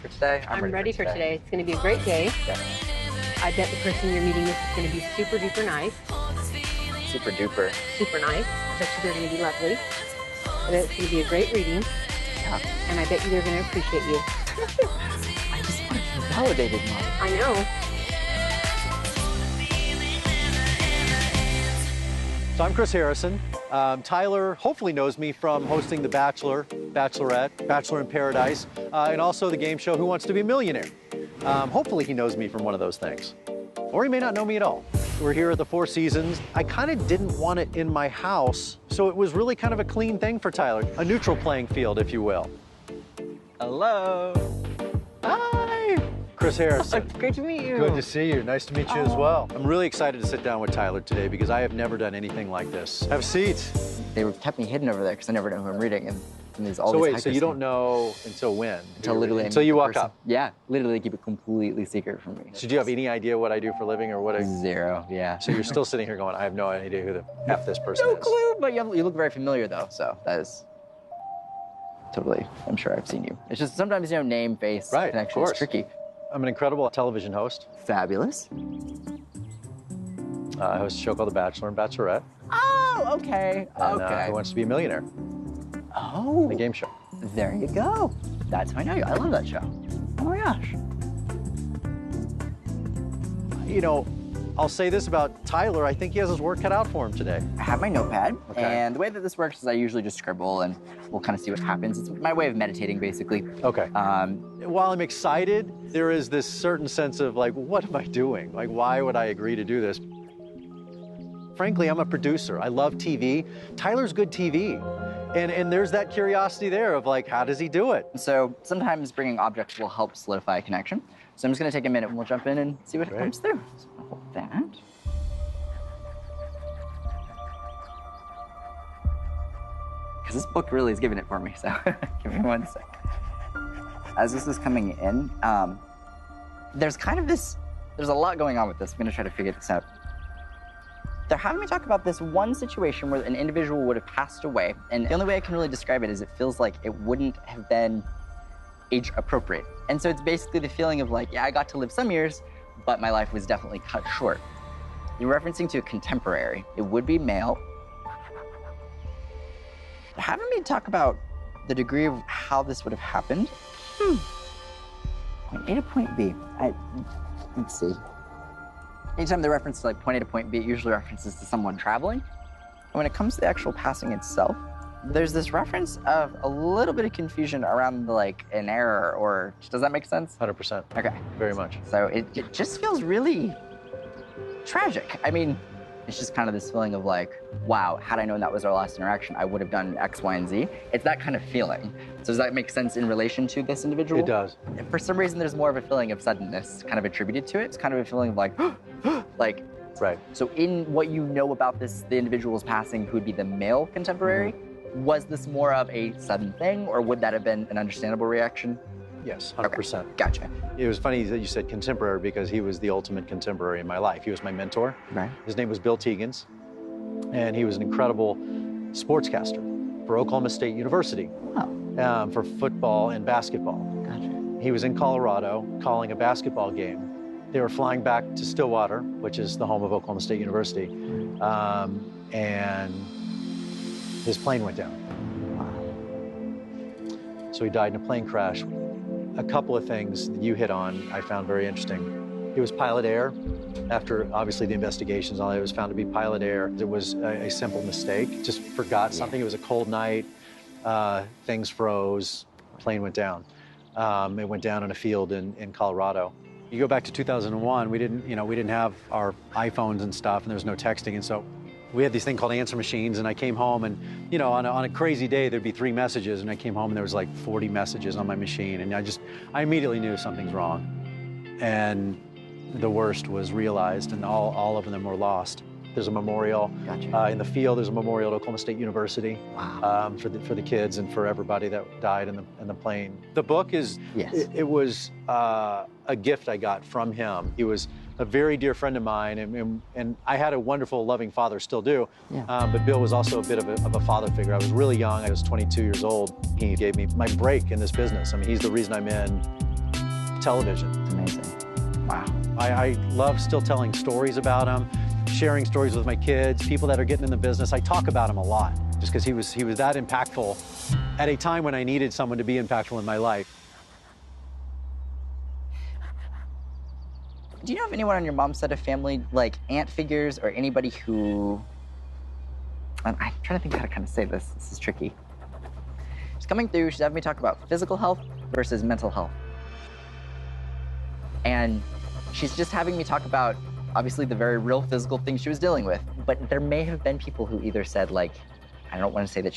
for today? I'm ready for today. It's going to be a great day. Yeah. I bet the person you're meeting with is going to be super duper nice. Super duper. Super nice. I bet you they're going to be lovely. I bet it's going to be a great reading. Yeah. And I bet you they're going to appreciate you. I just want to feel validated, Mom. I know. So I'm Chris Harrison. Tyler hopefully knows me from hosting The Bachelor, Bachelorette, Bachelor in Paradise, and also the game show Who Wants to Be a Millionaire. Hopefully he knows me from one of those things. Or he may not know me at all. We're here at the Four Seasons. I kind of didn't want it in my house, so it was really kind of a clean thing for Tyler. A neutral playing field, if you will. Hello. Hi. Chris Harrison. Great to meet you. Good to see you. Nice to meet you as well. I'm really excited to sit down with Tyler today because I have never done anything like this. Have a seat. They kept me hidden over there because I never know who I'm reading. And there's all So these wait, so you don't know until when? until you walk up? Yeah, literally keep it completely secret from me. So do you have any idea what I do for a living or what I... Zero, yeah. So you're still sitting here going, I have no idea who the F this person No is. clue, but you look very familiar though, so that is totally, I'm sure I've seen you. It's just sometimes, you know, name, face, Right, connection of is course. tricky. I'm an incredible television host. Fabulous. I host a show called The Bachelor and Bachelorette. Oh, okay, And, okay. Who Wants to Be a Millionaire? Oh, The game show. there you go. That's how I know you. I love that show. Oh my gosh. You know, I'll say this about Tyler. I think he has his work cut out for him today. I have my notepad, Okay. and the way that this works is I usually just scribble, and we'll kind of see what happens. It's my way of meditating, basically. Okay. While I'm excited, there is this certain sense of like, what am I doing? Like, why would I agree to do this? Frankly, I'm a producer. I love TV. Tyler's good TV. And there's that curiosity there of like, how does he do it? So sometimes bringing objects will help solidify a connection. So I'm just going to take a minute and we'll jump in and see what Great. comes through. So I'll hold that. Because this book really is giving it for me, so give me one sec. As this is coming in, there's a lot going on with this. I'm going to try to figure this out. They're having me talk about this one situation where an individual would have passed away, and the only way I can really describe it is it feels like it wouldn't have been age appropriate. And so it's basically the feeling of like, yeah, I got to live some years, but my life was definitely cut short. You're referencing to a contemporary. It would be male. They're having me talk about the degree of how this would have happened. Point A to point B. Let's see. Anytime they reference to like point A to point B, it usually references to someone traveling. And when it comes to the actual passing itself, there's this reference of a little bit of confusion around like an error, or does that make sense? 100%. Okay. Very much. So it just feels really tragic. I mean, it's just kind of this feeling of like, wow, had I known that was our last interaction, I would have done X, Y, and Z. It's that kind of feeling. So does that make sense in relation to this individual? It does. For some reason, there's more of a feeling of suddenness kind of attributed to it. It's kind of a feeling of like, like, Right. so in what you know about this, the individual's passing, who would be the male contemporary, was this more of a sudden thing, or would that have been an understandable reaction? Yes, 100%. Okay, gotcha. It was funny that you said contemporary because he was the ultimate contemporary in my life. He was my mentor. Right. His name was Bill Tegans, and he was an incredible sportscaster for Oklahoma State University for football and basketball. Gotcha. He was in Colorado calling a basketball game. They were flying back to Stillwater, which is the home of Oklahoma State University, and his plane went down. So he died in a plane crash. A couple of things that you hit on I found very interesting. It was pilot error. After, obviously, the investigations, all that, it was found to be pilot error. It was a simple mistake. Just forgot something. It was a cold night. Things froze. Plane went down. It went down in a field in Colorado. You go back to 2001, we didn't have our iPhones and stuff, and there was no texting, and so we had this thing called answer machines, and I came home, and you know, on a crazy day, there'd be 3 messages, and I came home, and there was like 40 messages on my machine, and I immediately knew something's wrong, and the worst was realized, and all of them were lost. There's a memorial in the field. There's a memorial at Oklahoma State University for the kids and for everybody that died in the plane. The book is it was a gift I got from him. He was a very dear friend of mine, and I had a wonderful, loving father, still do. But Bill was also a bit of a father figure. I was really young. I was 22 years old. He gave me my break in this business. I mean, he's the reason I'm in television. It's amazing. Wow. I love still telling stories about him, sharing stories with my kids, people that are getting in the business. I talk about him a lot just because he was that impactful at a time when I needed someone to be impactful in my life. Do you know of anyone on your mom's side of family, like aunt figures or anybody who, I'm trying to think how to kind of say this. This is tricky. She's coming through, she's having me talk about physical health versus mental health. And she's just having me talk about, obviously, the very real physical things she was dealing with. But there may have been people who either said, like, I don't want to say that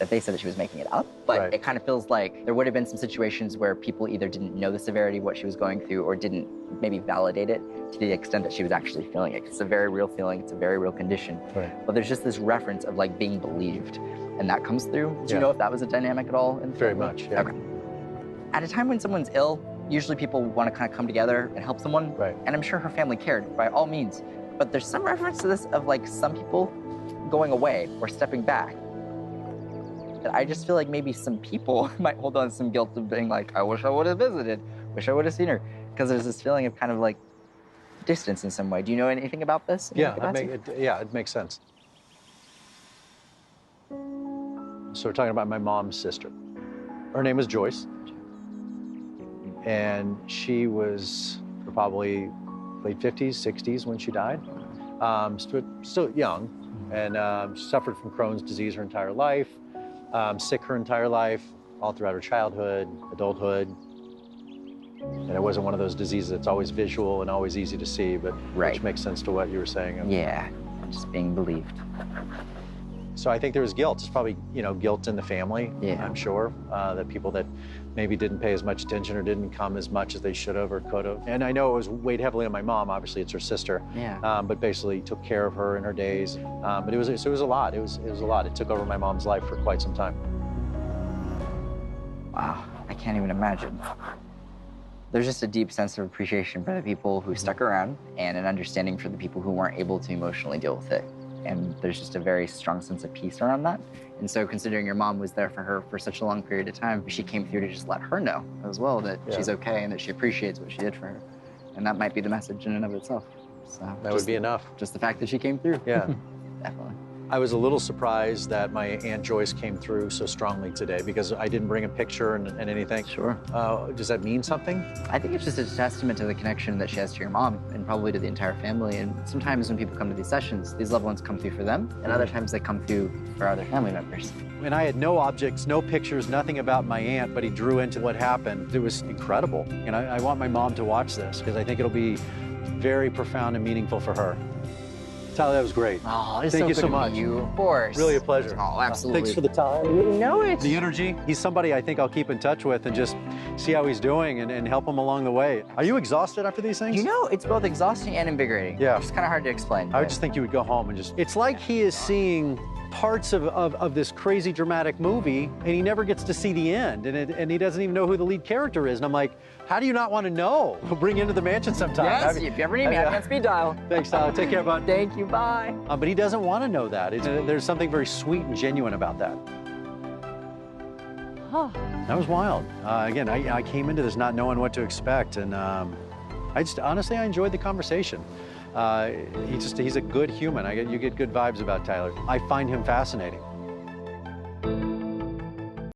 they said that she was making it up, but Right. it kind of feels like there would have been some situations where people either didn't know the severity of what she was going through or didn't maybe validate it to the extent that she was actually feeling it. It's a very real feeling, it's a very real condition. Right. But there's just this reference of like being believed, and that comes through. Do you Yeah. know if that was a dynamic at all? Very much, yeah. Okay. At a time when someone's ill, usually people want to kind of come together and help someone. Right. And I'm sure her family cared by all means. But there's some reference to this of like some people going away or stepping back. That I just feel like maybe some people might hold on to some guilt of being like, I wish I would have visited, wish I would have seen her. Because there's this feeling of kind of like distance in some way. Do you know anything about this? in Yeah, any capacity? it makes sense. So we're talking about my mom's sister. Her name was Joyce. And she was probably late 50s, 60s when she died. Still young. And she suffered from Crohn's disease her entire life, sick her entire life, all throughout her childhood, adulthood. And it wasn't one of those diseases that's always visual and always easy to see, but Right. which makes sense to what you were saying. Yeah, just being believed. So I think there was guilt. It's probably, guilt in the family, Yeah. I'm sure, that people that maybe didn't pay as much attention or didn't come as much as they should have or could have. And I know it was weighed heavily on my mom. Obviously, it's her sister. Yeah. But basically took care of her in her days. But it was a lot. It was a lot. It took over my mom's life for quite some time. Wow, I can't even imagine. There's just a deep sense of appreciation for the people who stuck around and an understanding for the people who weren't able to emotionally deal with it. And there's just a very strong sense of peace around that. And so considering your mom was there for her for such a long period of time, she came through to just let her know as well that Yeah. she's okay and that she appreciates what she did for her. And that might be the message in and of itself. So That would be enough. Just the fact that she came through. Yeah. Definitely. I was a little surprised that my Aunt Joyce came through so strongly today because I didn't bring a picture and anything. Sure. Does that mean something? I think it's just a testament to the connection that she has to your mom and probably to the entire family. And sometimes when people come to these sessions, these loved ones come through for them, and other times they come through for other family members. And I had no objects, no pictures, nothing about my aunt, but he drew into what happened. It was incredible. And I want my mom to watch this because I think it'll be very profound and meaningful for her. Tyler, that was great. Oh, it's Thank so you good so to much. meet you, of course. Really a pleasure. Oh, absolutely. Thanks for the time. You know it. The energy. He's somebody I think I'll keep in touch with and just see how he's doing and help him along the way. Are you exhausted after these things? You know, it's both exhausting and invigorating. Yeah. It's kind of hard to explain. I would but- just think you would go home and just... It's like he is seeing parts of this crazy dramatic movie and he never gets to see the end and he doesn't even know who the lead character is. And I'm like, how do you not want to know? We'll bring you into the mansion sometime. Yes, if you ever need me, I'm on speed dial. Thanks, Tyler. Take care, bud. Thank you, bye. But he doesn't want to know that. There's something very sweet and genuine about that. That was wild. Again, I came into this not knowing what to expect, and honestly, I enjoyed the conversation. He's a good human. You get good vibes about Tyler. I find him fascinating.